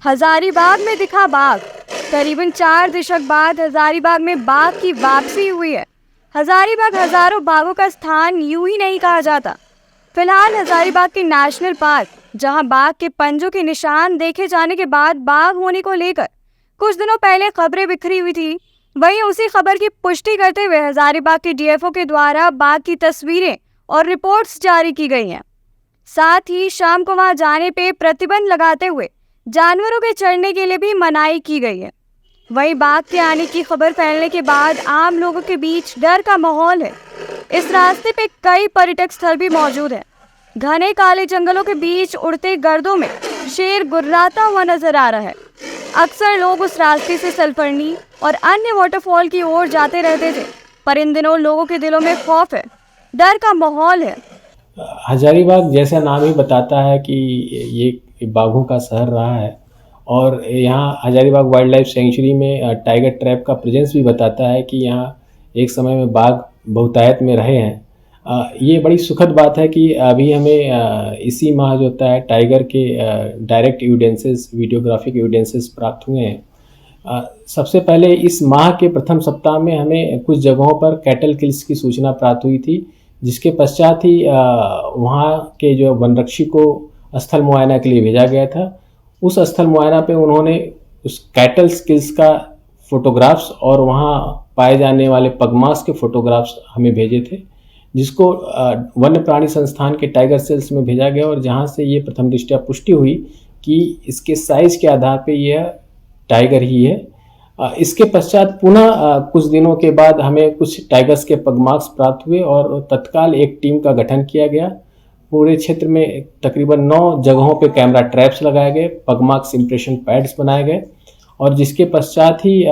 हजारीबाग में दिखा बाघ। करीबन 4 दशक बाद हजारीबाग में बाघ की वापसी हुई है। हजारीबाग हजारों बाघों का स्थान यूं ही नहीं कहा जाता। फिलहाल हजारीबाग के नेशनल पार्क, जहां बाघ के पंजों के निशान देखे जाने के बाद बाघ होने को लेकर कुछ दिनों पहले खबरें बिखरी हुई थी, वहीं उसी खबर की पुष्टि करते हुए हजारीबाग के डीएफओ के द्वारा बाघ की तस्वीरें और रिपोर्ट्स जारी की गई हैं। साथ ही शाम को वहां जाने पे प्रतिबंध लगाते हुए जानवरों के चढ़ने के लिए भी मनाही की गई है। वहीं बाघ के आने की खबर फैलने के बाद आम लोगों के बीच डर का माहौल है। इस रास्ते पे कई पर्यटक स्थल भी मौजूद हैं। घने काले जंगलों के बीच उड़ते गर्दों में शेर गुर्राता हुआ नजर आ रहा है। अक्सर लोग उस रास्ते से सलफरनी और अन्य वाटरफॉल की ओर जाते रहते थे, पर इन दिनों लोगों के दिलों में खौफ है, डर का माहौल है। हजारीबाग जैसा नाम ही बताता है कि ये बाघों का शहर रहा है और यहाँ हजारीबाग वाइल्ड लाइफ सेंचुरी में टाइगर ट्रैप का प्रेजेंस भी बताता है कि यहाँ एक समय में बाघ बहुतायत में रहे हैं। ये बड़ी सुखद बात है कि अभी हमें इसी माह जो होता है टाइगर के डायरेक्ट एविडेंसेस, वीडियोग्राफिक एविडेंसेस प्राप्त हुए हैं। सबसे पहले इस माह के प्रथम सप्ताह में हमें कुछ जगहों पर कैटल किल्स की सूचना प्राप्त हुई थी, जिसके पश्चात ही वहाँ के जो वनरक्षी को स्थल मुआयना के लिए भेजा गया था। उस स्थल मुआयना पे उन्होंने उस कैटल किल्स का फोटोग्राफ्स और वहाँ पाए जाने वाले पगमास के फोटोग्राफ्स हमें भेजे थे, जिसको वन्य प्राणी संस्थान के टाइगर सेल्स में भेजा गया और जहाँ से ये प्रथम दृष्टया पुष्टि हुई कि इसके साइज के आधार पे यह टाइगर ही है। इसके पश्चात पुनः कुछ दिनों के बाद हमें कुछ टाइगर्स के पगमार्क्स प्राप्त हुए और तत्काल एक टीम का गठन किया गया। पूरे क्षेत्र में तकरीबन 9 जगहों पे कैमरा ट्रैप्स लगाए गए, पगमार्क्स इंप्रेशन पैड्स बनाए गए और जिसके पश्चात ही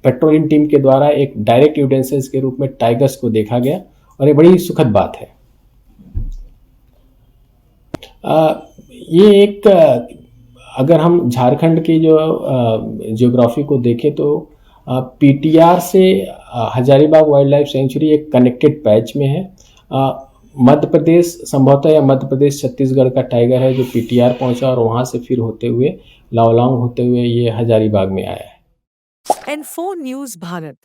पेट्रोलिंग टीम के द्वारा एक डायरेक्ट एविडेंसेस के रूप में टाइगर्स को देखा गया और ये बड़ी सुखद बात है। ये एक अगर हम झारखंड की जो जियोग्राफी को देखें तो पीटीआर से हजारीबाग वाइल्ड लाइफ सेंचुरी एक कनेक्टेड पैच में है। मध्य प्रदेश संभवतः या मध्य प्रदेश छत्तीसगढ़ का टाइगर है जो पीटीआर पहुंचा और वहां से फिर होते हुए लाओलांग होते हुए ये हजारीबाग में आया है। N4 News Bharat।